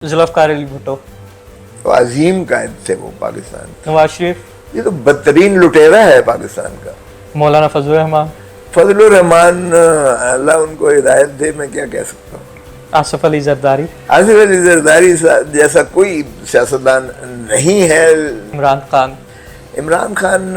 जुल्फ़िकार अली भुट्टो, तो अजीम कायद थे वो पाकिस्तान। नवाज शरीफ, ये तो बदतरीन लुटेरा है पाकिस्तान का। मौलाना फजल रहमान, फजलुर रहमान, अल्लाह उनको हिदायत दे, मैं क्या कह सकता हूँ। आसिफ अली जरदारी, आसिफ अली जरदारी जैसा कोई सियासतदान नहीं है। इमरान खान, इमरान खान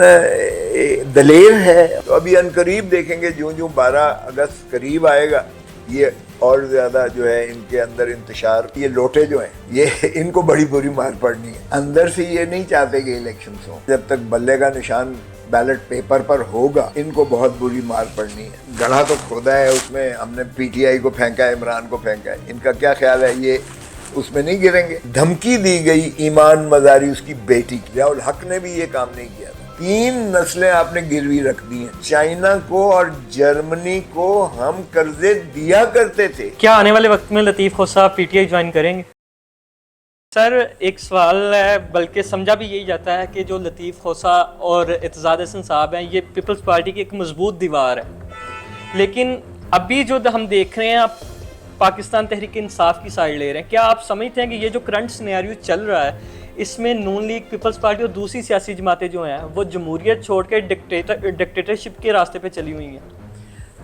दलेर है। तो अभी अनकरीब देखेंगे, जो जो 12 अगस्त करीब आएगा, ये और ज्यादा जो है इनके अंदर इंतशार। ये लोटे जो हैं, ये इनको बड़ी बुरी मार पड़नी है। अंदर से ये नहीं चाहते कि इलेक्शंस हो। जब तक बल्ले का निशान बैलेट पेपर पर होगा, इनको बहुत बुरी मार पड़नी है। गढ़ा तो खोदा है, उसमें हमने पीटीआई को फेंका है, इमरान को फेंका है। इनका क्या ख्याल है, ये उसमें नहीं गिरेंगे। धमकी दी गई ईमान मजारी उसकी बेटी की। ज़ियाउल हक ने भी ये काम नहीं किया था। 3 नस्लें आपने गिरवी रख दी हैं। चाइना को और जर्मनी को हम कर्जे दिया करते थे। क्या आने वाले वक्त में लतीफ़ खोसा पीटीआई ज्वाइन करेंगे? सर एक सवाल है, बल्कि समझा भी यही जाता है कि जो लतीफ़ खोसा और एतजाद हसन साहब हैं, ये पीपल्स पार्टी की एक मजबूत दीवार है। लेकिन अभी जो हम देख रहे हैं, आप पाकिस्तान तहरीक इंसाफ की साइड ले रहे हैं। क्या आप समझते हैं कि ये जो करंट सिनेरियो चल रहा है, इसमें नून लीग, पीपल्स पार्टी और दूसरी सियासी जमातें जो हैं, वो जमहूरियत छोड़ के डिक्टेटरशिप के रास्ते पे चली हुई हैं?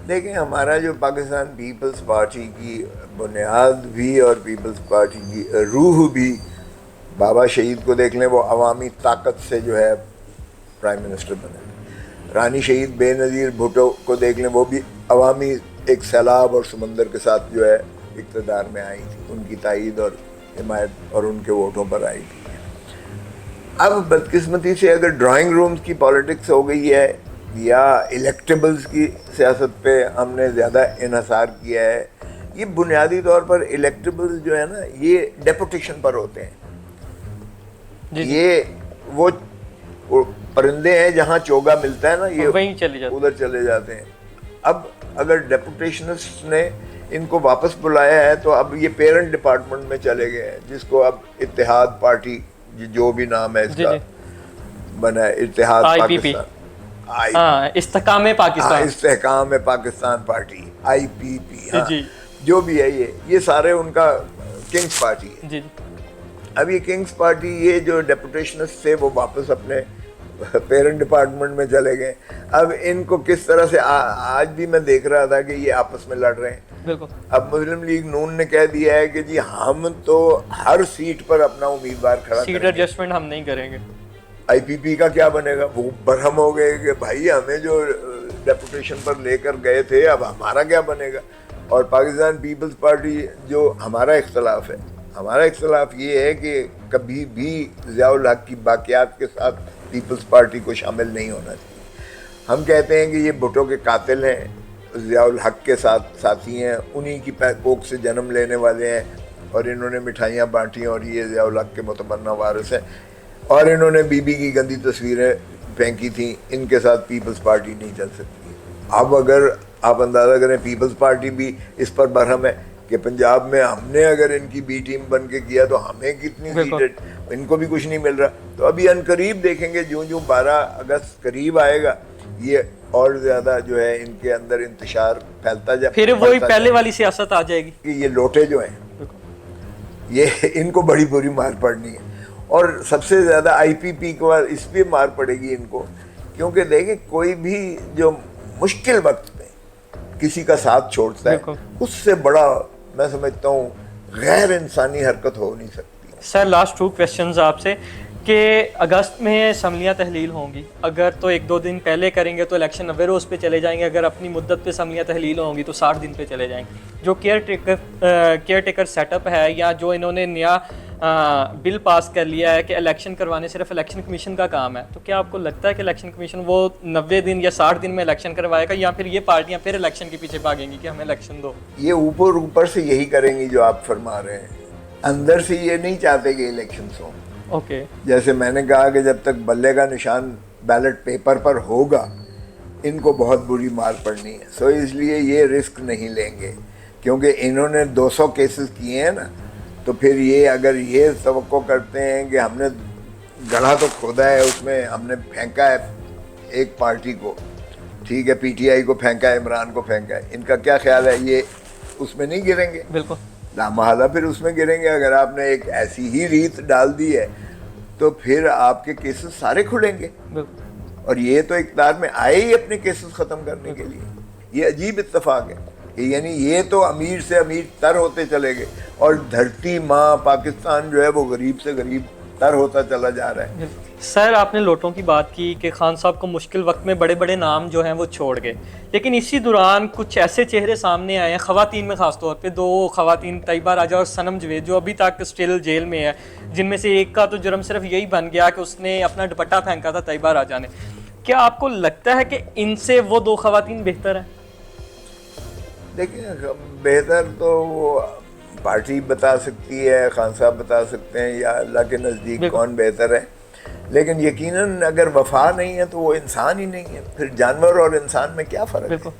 देखें, हमारा जो पाकिस्तान पीपल्स पार्टी की बुनियाद भी और पीपल्स पार्टी की रूह भी, बाबा शहीद को देख लें, वो अवामी ताकत से जो है प्राइम मिनिस्टर बने। रानी शहीद बेनज़ीर भुट्टो को देख लें, वो भी अवामी एक सैलाब और समंदर के साथ जो है इक़्तिदार में आई थी। उनकी तायीद और हिमायत और उनके वोटों पर आई थी। अब बदकिस्मती से अगर ड्राइंग रूम्स की पॉलिटिक्स हो गई है या इलेक्टेबल्स की सियासत पे हमने ज़्यादा इन्हसार किया है। ये बुनियादी तौर पर इलेक्टेबल्स जो है ना, ये डेपुटेशन पर होते हैं। ये वो परिंदे हैं, जहाँ चोगा मिलता है ना, ये वहीं चले जाते, उधर चले जाते हैं। अब अगर डेपुटेशनिस्ट ने इनको वापस बुलाया है, तो अब ये पेरेंट डिपार्टमेंट में चले गए हैं, जिसको अब इत्तेहाद पार्टी, जो भी नाम है इसका बना है, इत्तेहाद पाकिस्तान, इस्तेहकाम पाकिस्तान, इस्तेहकाम पाकिस्तान पार्टी, IPP, जो भी है, ये सारे उनका किंग्स पार्टी है। जी। अब ये किंग्स पार्टी, ये जो डेपुटेशनिस्ट थे, वो वापस अपने पेरेंट डिपार्टमेंट में चले गए। अब इनको किस तरह से आज भी मैं देख रहा था कि ये आपस में लड़ रहे हैं। बिल्कुल। अब मुस्लिम लीग नून ने कह दिया है कि जी हम तो हर सीट पर अपना उम्मीदवार खड़ा सीट एडजस्टमेंट हम नहीं करेंगे। IPP का क्या बनेगा? वो बरहम हो गए कि भाई हमें जो डेपुटेशन पर लेकर गए थे, अब हमारा क्या बनेगा। और पाकिस्तान पीपल्स पार्टी, जो हमारा इख्तलाफ है, हमारा इख्तलाफ ये है कि कभी भी ज़ियाउल हक की बाक़ियात के साथ पीपल्स पार्टी को शामिल नहीं होना चाहिए। हम कहते हैं कि ये भुट्टो के कातिल हैं, ज़ियाउल हक के साथ साथी हैं, उन्हीं की कोख से जन्म लेने वाले हैं, और इन्होंने मिठाइयाँ बांटी, और ये ज़ियाउल हक के मुतमन्ना वारिस हैं, और इन्होंने बीबी की गंदी तस्वीरें फेंकी थी। इनके साथ पीपल्स पार्टी नहीं चल सकती। अब अगर आप अंदाज़ा करें, पीपल्स पार्टी भी इस पर बरहम है कि पंजाब में हमने अगर इनकी बी टीम बन के किया तो हमें कितनी सीटें, इनको भी कुछ नहीं मिल रहा। तो अभी अनकरीब देखेंगे, जो जो 12 अगस्त करीब आएगा, ये और ज़्यादा जो है इनके अंदर इंतशार फैलता जाए। फिर वही पहले वाली सियासत आ जाएगी कि ये लोटे जो हैं, ये इनको बड़ी बुरी मार पड़नी है। और सबसे ज़्यादा IPP को इस पर मार पड़ेगी इनको, क्योंकि देखें, कोई भी जो मुश्किल वक्त में किसी का साथ छोड़ता है, उससे बड़ा मैं समझता हूँ गैर इंसानी हरकत हो नहीं सकती। सर लास्ट 2 क्वेश्चंस आपसे, कि अगस्त में असम्बलियाँ तहलील होंगी। अगर तो 1-2 दिन पहले करेंगे तो इलेक्शन 90 रोज़ पे चले जाएंगे। अगर अपनी मुद्दत पे असम्बलियाँ तहलील होंगी तो 60 दिन पे चले जाएंगे। जो केयर टेकर सेटअप है, या जो इन्होंने नया बिल पास कर लिया है कि इलेक्शन करवाने सिर्फ इलेक्शन कमीशन का काम है, तो क्या आपको लगता है कि इलेक्शन कमीशन वो 90 दिन या 60 दिन में इलेक्शन करवाएगा, या फिर ये पार्टियां फिर इलेक्शन के पीछे भागेंगी कि हमें इलेक्शन दो? ये ऊपर से यही करेंगी जो आप फरमा रहे हैं। अंदर से ये नहीं चाहते कि इलेक्शन हो। ओके। जैसे मैंने कहा कि जब तक बल्ले का निशान बैलेट पेपर पर होगा, इनको बहुत बुरी मार पड़नी है। सो इसलिए ये रिस्क नहीं लेंगे, क्योंकि इन्होंने 200 केसेस किए हैं ना। तो फिर ये अगर ये तवक्को करते हैं कि हमने गढ़ा तो खोदा है, उसमें हमने फेंका है एक पार्टी को, ठीक है, PTI को फेंका है, इमरान को फेंका है, इनका क्या ख्याल है, ये उसमें नहीं गिरेंगे। बिल्कुल। لامحالہ پھر اس میں گریں گے. اگر آپ نے ایک ایسی ہی ریت ڈال دی ہے تو پھر آپ کے کیسز سارے کھلیں گے. اور یہ تو اقتدار میں آئے ہی اپنے کیسز ختم کرنے کے لیے. یہ عجیب اتفاق ہے کہ یعنی یہ تو امیر سے امیر تر ہوتے چلے گئے اور دھرتی ماں پاکستان جو ہے وہ غریب سے غریب تر ہوتا چلا جا رہا ہے. سر آپ نے لوٹوں کی بات کی کہ خان صاحب کو مشکل وقت میں بڑے بڑے نام جو ہیں وہ چھوڑ گئے, لیکن اسی دوران کچھ ایسے چہرے سامنے آئے ہیں, خواتین میں خاص طور پہ 2 خواتین طیبہ راجہ اور صنم جوید, جو ابھی تک اسٹل جیل میں ہے, جن میں سے ایک کا تو جرم صرف یہی بن گیا کہ اس نے اپنا دوپٹہ پھینکا تھا طیبہ راجہ نے. کیا آپ کو لگتا ہے کہ ان سے وہ 2 خواتین بہتر ہیں؟ دیکھیں بہتر تو وہ پارٹی بتا سکتی ہے, خان صاحب بتا سکتے ہیں یا اللہ کے نزدیک کون بہتر ہے, لیکن یقیناً اگر وفا نہیں ہے تو وہ انسان ہی نہیں ہے. پھر جانور اور انسان میں کیا فرق ہے؟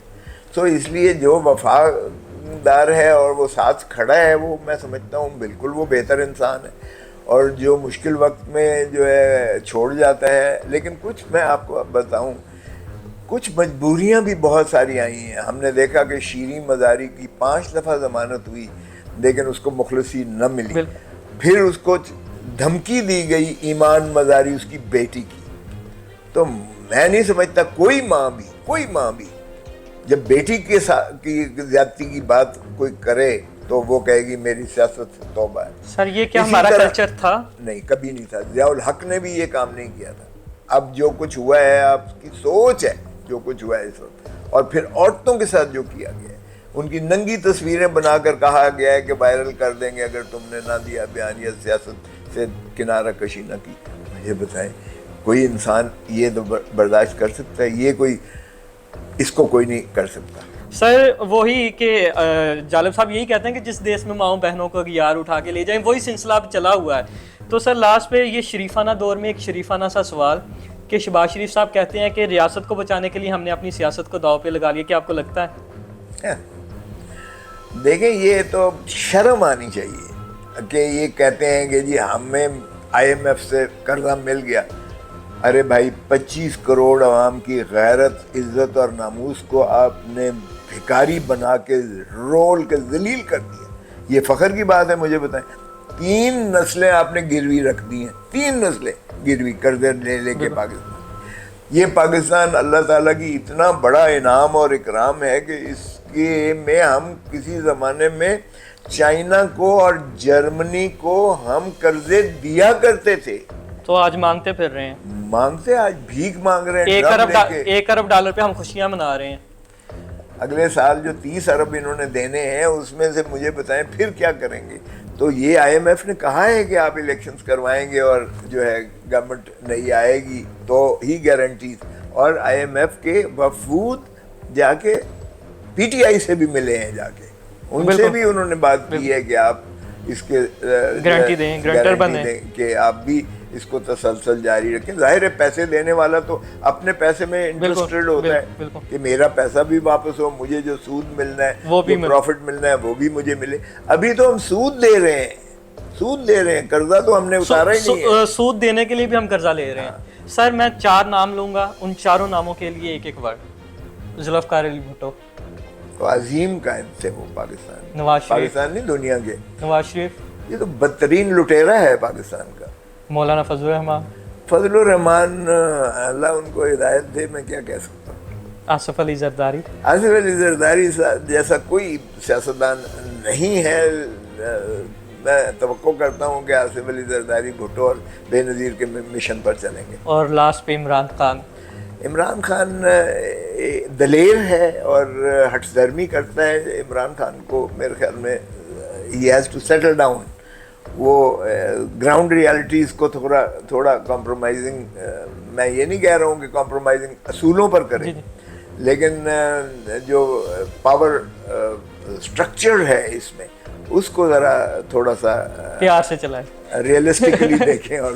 تو اس لیے جو وفادار ہے اور وہ ساتھ کھڑا ہے وہ میں سمجھتا ہوں بالکل وہ بہتر انسان ہے. اور جو مشکل وقت میں جو ہے چھوڑ جاتا ہے, لیکن کچھ میں آپ کو بتاؤں کچھ مجبوریاں بھی بہت ساری آئی ہیں. ہم نے دیکھا کہ شیریں مزاری کی 5 دفعہ ضمانت ہوئی لیکن اس کو مخلصی نہ ملی. پھر اس کو دھمکی دی گئی ایمان مزاری اس کی بیٹی کی. تو میں نہیں سمجھتا کوئی ماں بھی جب بیٹی کے کی زیادتی کی بات کوئی کرے تو وہ کہے گی میری سیاست سے توبہ ہے. سر یہ کیا ہمارا کلچر تھا؟ نہیں, کبھی نہیں تھا. ضیاء الحق نے بھی یہ کام نہیں کیا تھا. اب جو کچھ ہوا ہے آپ کی سوچ ہے جو کچھ ہوا ہے اس وقت, اور پھر عورتوں کے ساتھ جو کیا گیا ہے, ان کی ننگی تصویریں بنا کر کہا گیا ہے کہ وائرل کر دیں گے اگر تم نے نہ دیا بیان یا سیاست سے کنارہ کشی نہ کی. مجھے بتائیں کوئی انسان یہ تو برداشت کر سکتا ہے؟ یہ کوئی اس کو کوئی نہیں کر سکتا. سر وہی کہ جالب صاحب یہی کہتے ہیں کہ جس دیس میں ماؤں بہنوں کو یار اٹھا کے لے جائیں, وہی سلسلہ اب چلا ہوا ہے. تو سر لاسٹ پہ یہ شریفانہ دور میں ایک شریفانہ سا سوال کہ شہباز شریف صاحب کہتے ہیں کہ ریاست کو بچانے کے لیے ہم نے اپنی سیاست کو داؤ پہ لگا لیا. کیا آپ کو لگتا ہے؟ دیکھیں یہ تو شرم آنی چاہیے کہ یہ کہتے ہیں کہ جی ہمیں IMF سے قرضہ مل گیا. ارے بھائی 25 کروڑ عوام کی غیرت عزت اور ناموس کو آپ نے بھکاری بنا کے رول کے ذلیل کر دیا. یہ فخر کی بات ہے. مجھے بتائیں 3 نسلیں آپ نے گروی رکھ دی ہیں, 3 نسلیں گروی قرضے لے کے پاکستان. یہ پاکستان اللہ تعالیٰ کی اتنا بڑا انعام اور اکرام ہے کہ اس کے میں ہم کسی زمانے میں چائنا کو اور جرمنی کو ہم قرضے دیا کرتے تھے, تو آج مانگتے پھر رہے ہیں. مانگتے آج بھیک مانگ رہے ہیں. 1 ارب ڈالر پہ ہم خوشیاں منا رہے ہیں. اگلے سال جو 30 ارب انہوں نے دینے ہیں اس میں سے مجھے بتائیں پھر کیا کریں گے. تو یہ IMF نے کہا ہے کہ آپ الیکشنز کروائیں گے اور جو ہے گورنمنٹ نہیں آئے گی تو ہی گارنٹیز. اور IMF کے وفود جا کے PTI سے بھی ملے ہیں, جا کے ان سے بھی انہوں نے بات کی ہے کہ آپ اس کے گارنٹی دیں, گارنٹر بنیں کہ آپ بھی اس کو تسلسل جاری رکھیں. ظاہر ہے پیسے دینے والا تو اپنے پیسے میں انٹرسٹڈ ہوتا ہے کہ میرا پیسہ بھی واپس ہو, مجھے جو سود ملنا ہے وہ بھی پروفٹ ملنا ہے وہ بھی مجھے ملے. ابھی تو ہم سود دے رہے ہیں, قرضہ تو ہم نے اتارا ہی نہیں ہے. سود دینے کے لیے بھی ہم قرضہ لے رہے ہیں. سر میں 4 نام لوں گا, ان 4 ناموں کے لیے ایک ورڈ. ذوالفقار علی بھٹو, عظیم قائد تھے وہ پاکستان, نواز شریف, پاکستان نہیں دنیا کے. نواز شریف یہ تو بدترین لٹیرا ہے پاکستان کا. مولانا فضل الرحمان اللہ ان کو ہدایت دے, میں کیا کہہ سکتا ہوں. آصف علی زرداری جیسا کوئی سیاستدان نہیں ہے. میں توقع کرتا ہوں کہ آصف علی زرداری بھٹو اور بے نظیر کے مشن پر چلیں گے. اور لاسٹ پہ عمران خان دلیر ہے اور ہٹ درمی کرتا ہے. عمران خان کو میرے خیال میں he has to settle down. وہ گراؤنڈ ریالٹیز کو تھوڑا کمپرومائزنگ, میں یہ نہیں کہہ رہا ہوں کہ کمپرومائزنگ اصولوں پر کریں, لیکن جو پاور سٹرکچر ہے اس میں اس کو ذرا تھوڑا سا پیار سے چلائیں, ریئلسٹکلی دیکھیں اور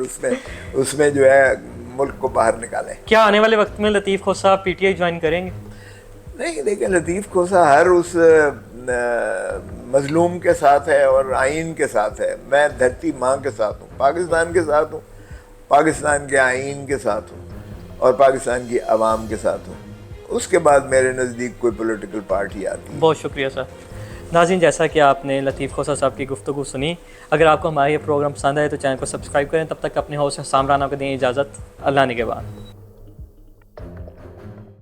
اس میں جو ہے ملک کو باہر نکالیں. کیا آنے والے وقت میں لطیف کھوسہ صاحب PTI جوائن کریں گے؟ نہیں, دیکھیں لطیف کھوسہ ہر اس مظلوم کے ساتھ ہے اور آئین کے ساتھ ہے. میں دھرتی ماں کے ساتھ ہوں, پاکستان کے ساتھ ہوں, پاکستان کے آئین کے ساتھ ہوں اور پاکستان کی عوام کے ساتھ ہوں. اس کے بعد میرے نزدیک کوئی پولیٹیکل پارٹی آتی ہے. بہت شکریہ سر. ناظرین جیسا کہ آپ نے لطیف خوسا صاحب کی گفتگو سنی، اگر آپ کو ہمارا یہ پروگرام پسند آئے تو چینل کو سبسکرائب کریں. تب تک اپنے ہوسٹ سامرانہ کو دیں اجازت. اللہ نگہبان.